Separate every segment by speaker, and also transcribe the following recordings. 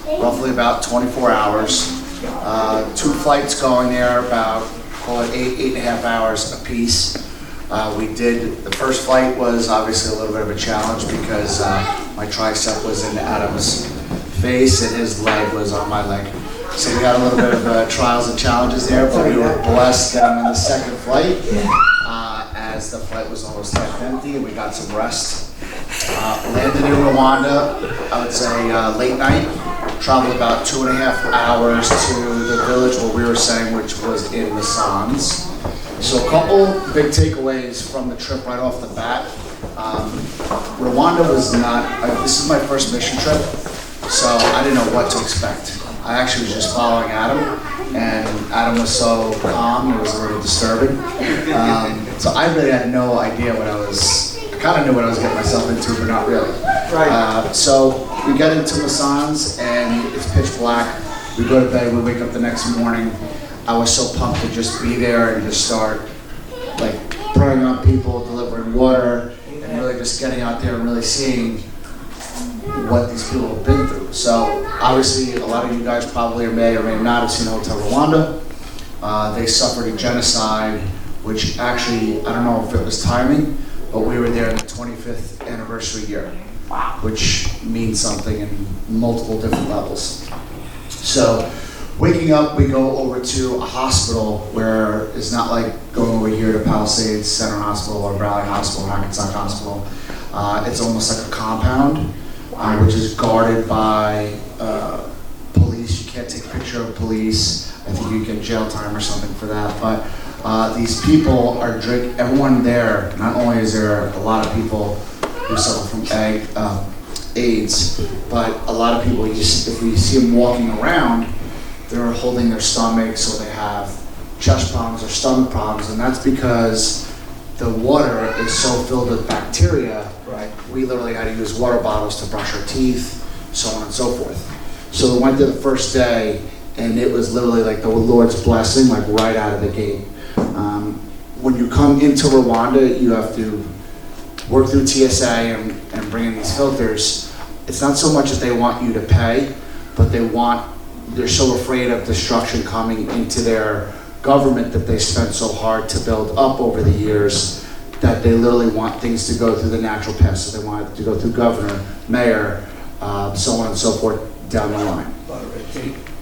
Speaker 1: roughly about 24 hours. 2 flights going there, about, call it 8.5 hours apiece. The first flight was obviously a little bit of a challenge because my tricep was in Adam's face and his leg was on my leg. So we had a little bit of trials and challenges there, but we were blessed getting in the second flight as the flight was almost half empty and we got some rest. Landed in Rwanda, I would say late night. Traveled about 2.5 hours to the village where we were staying, which was in McIlveen's. So a couple big takeaways from the trip right off the bat. Rwanda was not, this is my first mission trip, so I didn't know what to expect. I actually was just following Adam, and Adam was so calm, it was a little disturbing. So I really had no idea what I kind of knew what I was getting myself into, but not really. Right. So we get into McIlveen's and it's pitch black. We go to bed, we wake up the next morning. I was so pumped to just be there and just start like praying on people, delivering water, and really just getting out there and really seeing what these people have been through. So obviously a lot of you guys probably may or may not have seen Hotel Rwanda. They suffered a genocide, which actually, I don't know if it was timing, but we were there in the 25th anniversary year, which means something in multiple different levels. So waking up, we go over to a hospital where it's not like going over here to Palisades Center Hospital or Valley Hospital or Hackensack Hospital. It's almost like a compound, which is guarded by police. You can't take a picture of police. I think you get jail time or something for that. But these people are everyone there, not only is there a lot of people who suffer from AIDS, but a lot of people, if we see them walking around, they're holding their stomachs or they have chest problems or stomach problems, and that's because the water is so filled with bacteria. Right. We literally had to use water bottles to brush our teeth, so on and so forth. So we went to the first day, and it was literally like the Lord's blessing, like right out of the gate. When you come into Rwanda, you have to work through TSA and bring in these filters. It's not so much that they want you to pay, but they're so afraid of destruction coming into their government that they spent so hard to build up over the years that they literally want things to go through the natural path. So they want it to go through governor, mayor, so on and so forth down the line.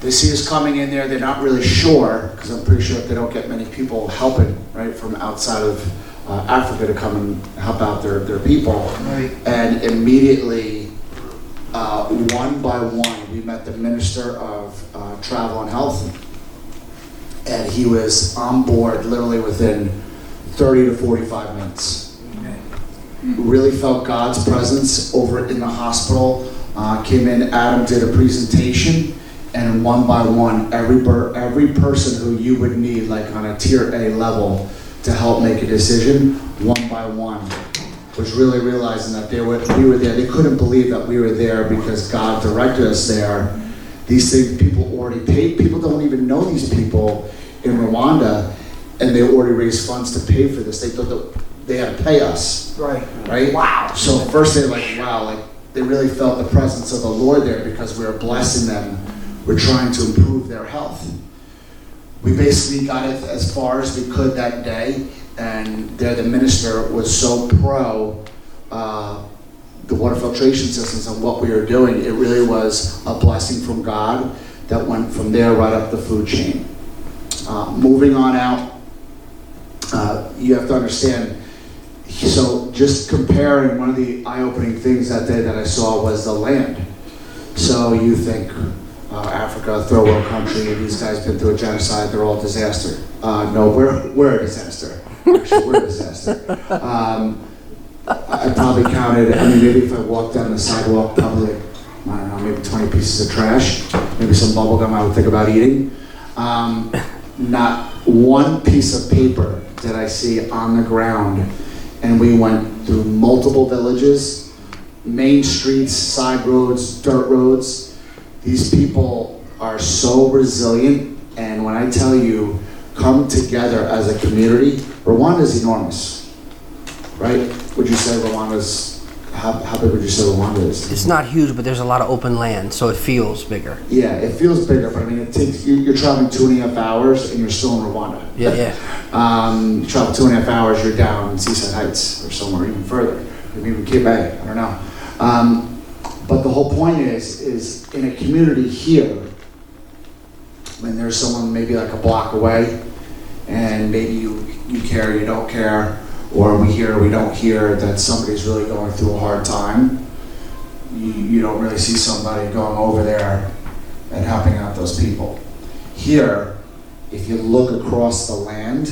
Speaker 1: They see us coming in there, they're not really sure, because I'm pretty sure that they don't get many people helping, right, from outside of Africa to come and help out their people. Right. And immediately, one by one, we met the Minister of Travel and Health, and he was on board literally within 30 to 45 minutes. Really felt God's presence over in the hospital. Came in, Adam did a presentation, and one by one, every person who you would need, like on a tier A level, to help make a decision, one by one, was really realizing that we were there. They couldn't believe that we were there because God directed us there. These things, people already paid. People don't even know these people in Rwanda, and they already raised funds to pay for this. They thought that they had to pay us. Right? Wow. So first they're like, wow, like they really felt the presence of the Lord there because we were blessing them. We're trying to improve their health. We basically got it as far as we could that day, and there the minister was so pro the water filtration systems and what we were doing. It really was a blessing from God that went from there right up the food chain. Moving on out, you have to understand, so just comparing, one of the eye-opening things that day that I saw was the land. So you think, Africa, third world country, these guys been through a genocide, they're all disaster. No, we're a disaster. Actually, we're a disaster. I probably counted, maybe if I walked down the sidewalk, probably, I don't know, maybe 20 pieces of trash, maybe some bubble gum I would think about eating. Not one piece of paper did I see on the ground, and we went through multiple villages, main streets, side roads, dirt roads. These people are so resilient, and when I tell you, come together as a community, Rwanda is enormous, right? Would you say Rwanda's how big would you say Rwanda is?
Speaker 2: It's not huge, but there's a lot of open land, so it feels bigger.
Speaker 1: Yeah, it feels bigger, but I mean, it takes you're traveling 2.5 hours and you're still in Rwanda.
Speaker 2: Yeah.
Speaker 1: You travel 2.5 hours, you're down in Seaside Heights or somewhere even further, maybe even Cape May, I don't know. But the whole point is in a community here, when there's someone maybe like a block away, and maybe you care, you don't care, or we hear, we don't hear that somebody's really going through a hard time, you don't really see somebody going over there and helping out those people. Here, if you look across the land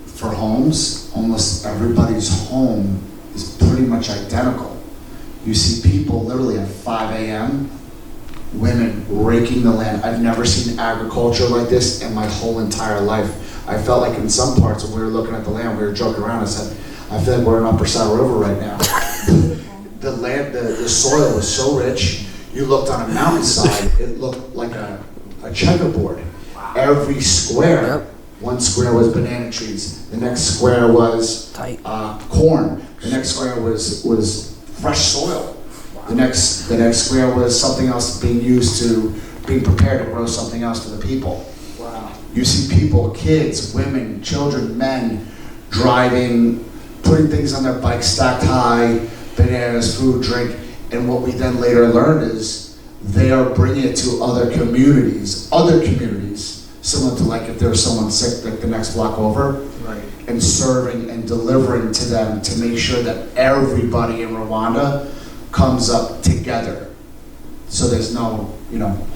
Speaker 1: for homes, almost everybody's home is pretty much identical. You see people literally at 5 a.m., women raking the land. I've never seen agriculture like this in my whole entire life. I felt like in some parts when we were looking at the land, we were joking around, I said, I feel like we're in Upper Saddle River right now. The land, the soil was so rich, you looked on a mountainside, it looked like a checkerboard. Every square, one square was banana trees, the next square was corn, the next square was fresh soil. The next square was something else being used to being prepared to grow something else for the people.
Speaker 3: Wow.
Speaker 1: You see people, kids, women, children, men, driving, putting things on their bikes stacked high, bananas, food, drink, and what we then later learned is they are bringing it to other communities, similar to like if there's someone sick like the next block over,
Speaker 3: Right.
Speaker 1: and serving and delivering to them to make sure that everybody in Rwanda comes up together. So there's no,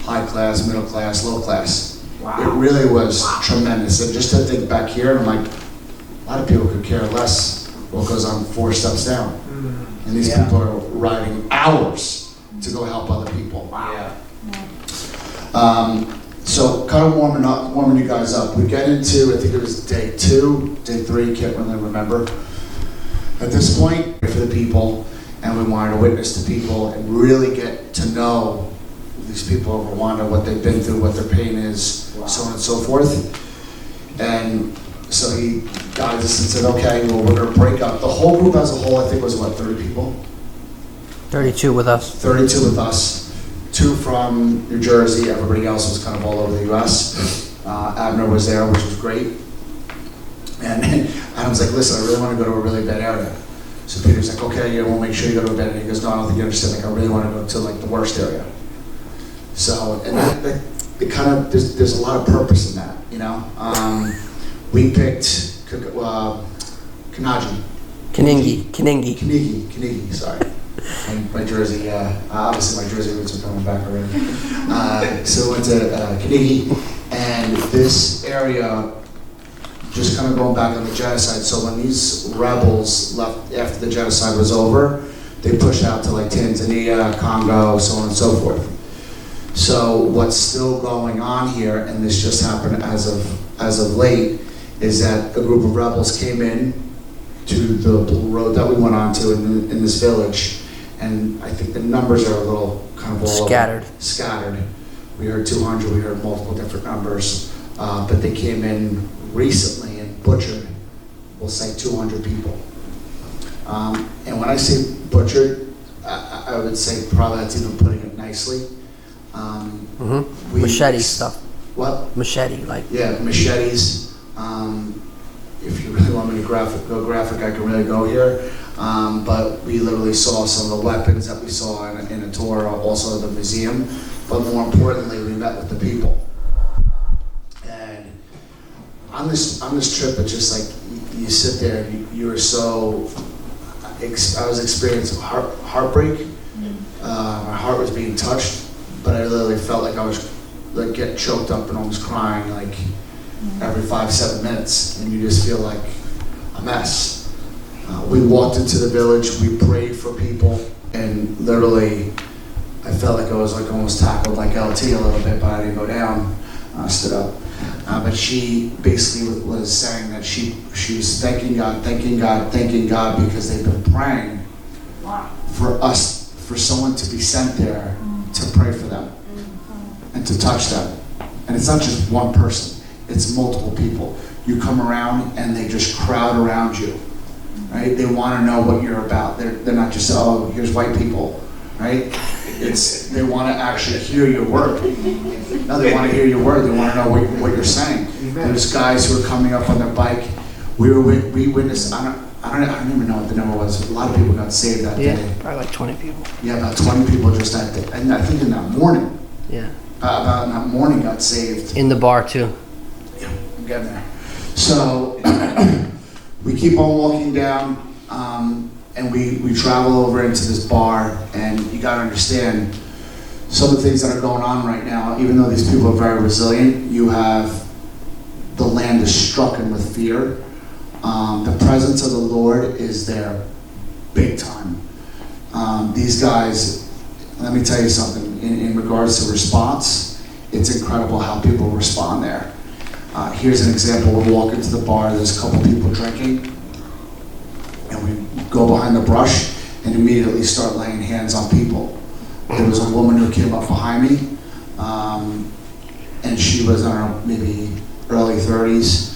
Speaker 1: high class, middle class, low class.
Speaker 3: Wow.
Speaker 1: It really was tremendous. And just to think back here, I'm like, a lot of people could care less what goes on 4 steps down. And these people are riding hours to go help other people.
Speaker 3: Yeah.
Speaker 1: So kind of warming you guys up. We get into, I think it was day 2, day 3, can't really remember. At this point, for the people, and we wanted to witness the people and really get to know these people of Rwanda, what they've been through, what their pain is, so on and so forth. And so he guides us and said, okay, well, we're going to break up. The whole group as a whole, I think, was what, 30 people?
Speaker 2: 32 with us.
Speaker 1: 32 with us. 2 from New Jersey. Everybody else was kind of all over the U.S. Abner was there, which was great. And Adam's like, listen, I really want to go to a really bad area. So Peter's like, okay, we'll make sure you go to a bad area. He goes, no, I don't think you understand. Like, I really want to go to like the worst area. So, and that it kind of, there's a lot of purpose in that, We picked Kanaji. Kinigi, sorry. My Jersey, obviously my Jersey roots are coming back already. So we went to Kinigi, and this area, just kind of going back on the genocide, so when these rebels left after the genocide was over, they pushed out to like Tanzania, Congo, so on and so forth. So what's still going on here, and this just happened as of late, is that a group of rebels came in to the road that we went on to in this village, and I think the numbers are a little kind of all scattered. We heard 200, we heard multiple different numbers, but they came in recently and butchered, we'll say 200 people. And when I say butchered, I would say probably that's even putting it nicely.
Speaker 2: Machete stuff.
Speaker 1: What?
Speaker 2: Machete, like.
Speaker 1: Yeah, machetes. If you really want me to go graphic, I can really go here. But we literally saw some of the weapons that we saw in a tour, also the museum. But more importantly, we met with the people. And on this trip, it's just like you sit there and you are so. I was experiencing heartbreak. My heart was being touched, but I literally felt like I was like getting choked up and almost crying like every 5-7 minutes, and you just feel like a mess. We walked into the village, we prayed for people, and literally I felt like I was like almost tackled like LT a little bit, but I didn't go down. I stood up. But she basically was saying that she was thanking God because they've been praying for us, for someone to be sent there to pray for them and to touch them. And it's not just one person, it's multiple people. You come around and they just crowd around you. right? They want to know what you're about. They're not just, oh, here's white people, right? They want to actually hear your word. No, they want to hear your word. They want to know what you're saying. There's guys who are coming up on their bike. We witnessed, I don't even know what the number was. A lot of people got saved that day.
Speaker 2: Probably like 20 people.
Speaker 1: Yeah, about 20 people just that day. And I think in that morning,
Speaker 2: Yeah.
Speaker 1: about in that morning got saved.
Speaker 2: In the bar too.
Speaker 1: Yeah, I'm getting there. So we keep on walking down, and we travel over into this bar, and you gotta understand some of the things that are going on right now. Even though these people are very resilient, you have the land is strucken with fear. The presence of the Lord is there big time. These guys, let me tell you something, in regards to response, it's incredible how people respond there. Here's an example. We walk into the bar, there's a couple people drinking, and we go behind the brush and immediately start laying hands on people. There was a woman who came up behind me, and she was, I don't know, maybe early 30s,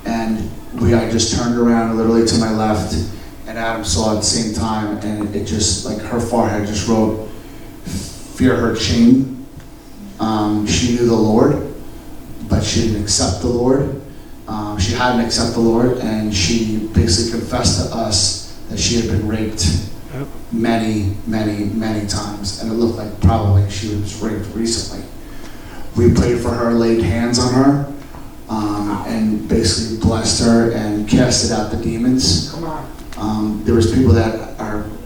Speaker 1: and I just turned around literally to my left, and Adam saw at the same time, and it just, like, her forehead just wrote, fear, hurt, shame. She knew the Lord, but she didn't accept the Lord. She hadn't accepted the Lord, and she basically confessed to us that she had been raped many, many, many times, and it looked like probably she was raped recently. We prayed for her, laid hands on her, and basically blessed her and casted out the demons. There was people that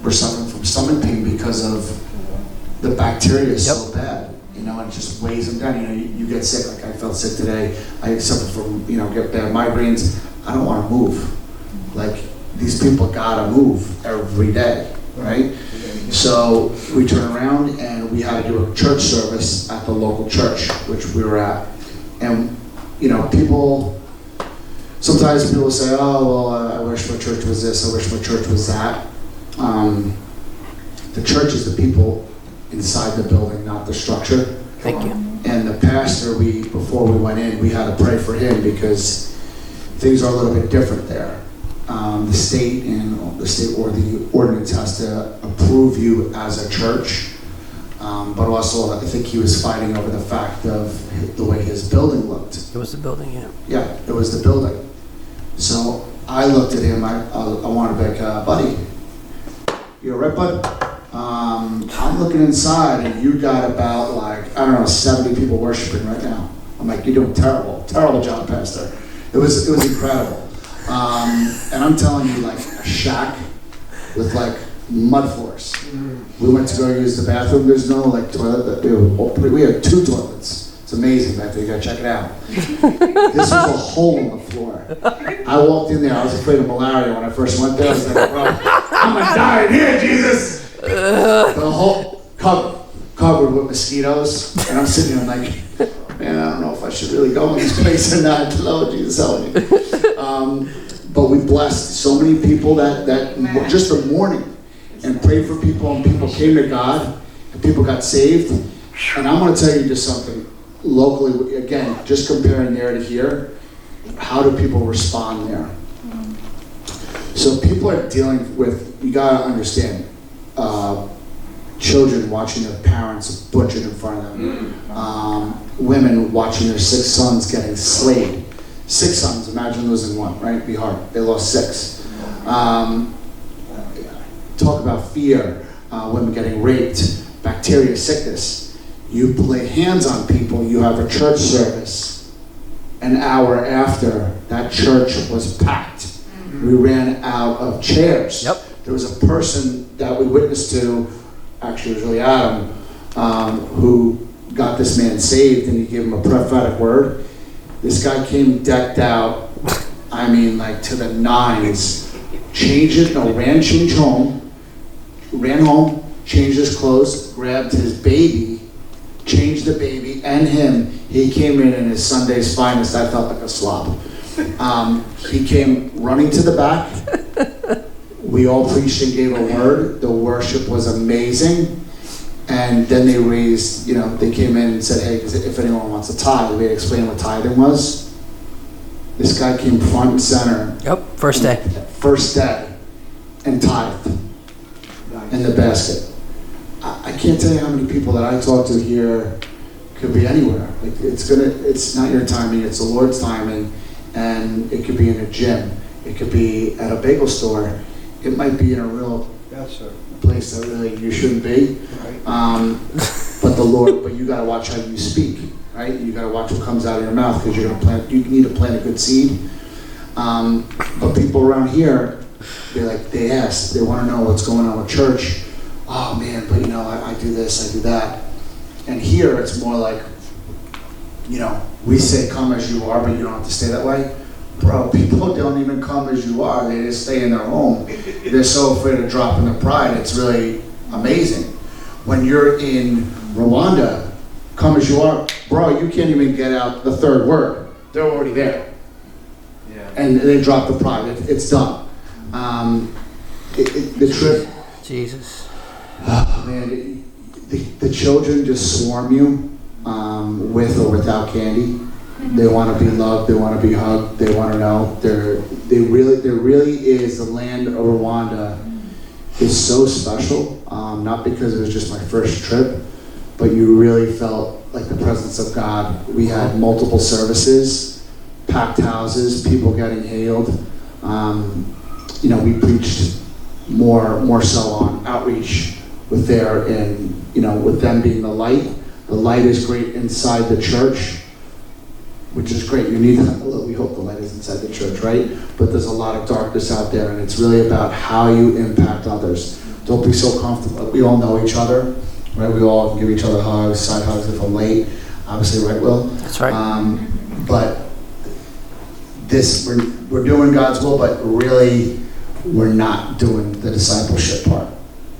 Speaker 1: were suffering from stomach pain because of the bacteria is so bad, you know, and it just weighs them down. You know, you get sick, like I felt sick today. I suffer from, get bad migraines. I don't want to move. Like, these people gotta move every day, right? So we turn around and we had to do a church service at the local church, which we were at. And, sometimes people say, oh, well, I wish my church was this, I wish my church was that. The church is the people inside the building, not the structure.
Speaker 2: Thank you.
Speaker 1: And the pastor, before we went in, we had to pray for him because things are a little bit different there. The state or the ordinance has to approve you as a church, but also I think he was fighting over the fact of the way his building looked.
Speaker 2: It was the building, yeah.
Speaker 1: Yeah, it was the building. So I looked at him, I wanted to be like, buddy, you all right, bud? I'm looking inside and you got about 70 people worshiping right now. I'm like, you're doing terrible job, Pastor. It was incredible. And I'm telling you, like a shack with like mud floors. We went to go use the bathroom. There's no toilet. We had 2 toilets. It's amazing back there. You gotta check it out. This was a hole in the floor. I walked in there. I was afraid of malaria when I first went there. I was like, bro, I'm gonna die in here, Jesus. The whole covered with mosquitoes, and I'm sitting there like, man, I don't know if I should really go in this place or not. Lord Jesus, help me. But we blessed so many people that just the morning, and prayed for people, and people came to God, and people got saved. And I'm going to tell you just something locally. Again, just comparing there to here, how do people respond there? So people are dealing with, you got to understand, children watching their parents butchered in front of them, women watching their 6 sons getting slayed. 6 sons, imagine losing 1, right? It'd be hard. They lost 6. Talk about fear, women getting raped, bacteria, sickness. You lay hands on people, you have a church service. An hour after, that church was packed. We ran out of chairs.
Speaker 2: Yep.
Speaker 1: There was a person that we witnessed to, actually it was really Adam, who got this man saved, and he gave him a prophetic word. This guy came decked out, to the nines, ran home, changed his clothes, grabbed his baby, changed the baby and him. He came in his Sunday's finest. I felt like a slob. He came running to the back. We all preached and gave a word. The worship was amazing. And then they raised, they came in and said, hey, if anyone wants a tithe, we had explained what tithing was. This guy came front and center.
Speaker 2: Yep, first day.
Speaker 1: First day. and tithed in the basket. I can't tell you how many people that I talk to here could be anywhere. Like it's not your timing, it's the Lord's timing, and it could be in a gym, it could be at a bagel store, it might be in a real place that really you shouldn't be. But you gotta watch how you speak, right? You gotta watch what comes out of your mouth, because you need to plant a good seed. But people around here, they ask, they wanna know what's going on with church. Oh man, but I do this, I do that. And here it's more like, we say come as you are, but you don't have to stay that way. Bro, people don't even come as you are, they just stay in their home. They're so afraid of dropping their pride, it's really amazing. When you're in Rwanda, come as you are, bro, you can't even get out the third word. They're already there. Yeah. And they drop the pride, it's done. The trip,
Speaker 2: Jesus.
Speaker 1: oh, man, the children just swarm you with or without candy. They want to be loved, they want to be hugged, they want to know. There really is, the land of Rwanda is so special, not because it was just my first trip, but you really felt like the presence of God. We had multiple services, packed houses, people getting healed. We preached more so on outreach with there, and with them being the light. The light is great inside the church, which is great. You need that. We hope the light is inside the church, right? But there's a lot of darkness out there, and it's really about how you impact others. Don't be so comfortable. We all know each other, right? We all give each other hugs, side hugs if I'm late. Obviously, right, Will?
Speaker 2: That's right.
Speaker 1: But we're doing God's will, but really we're not doing the discipleship part,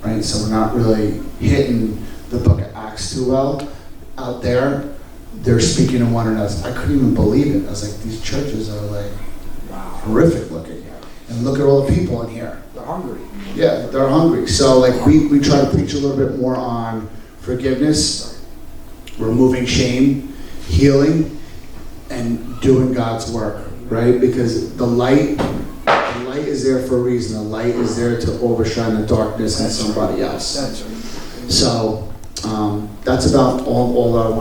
Speaker 1: right? So we're not really hitting the book of Acts too well out there. They're speaking to one another. I couldn't even believe it. I was like, these churches are like horrific looking. And look at all the people in here.
Speaker 3: They're hungry.
Speaker 1: Yeah, they're hungry. So we try to preach a little bit more on forgiveness, removing shame, healing, and doing God's work, right? Because the light is there for a reason. The light is there to overshine the darkness in somebody else.
Speaker 3: That's right.
Speaker 1: So that's about all that I wanted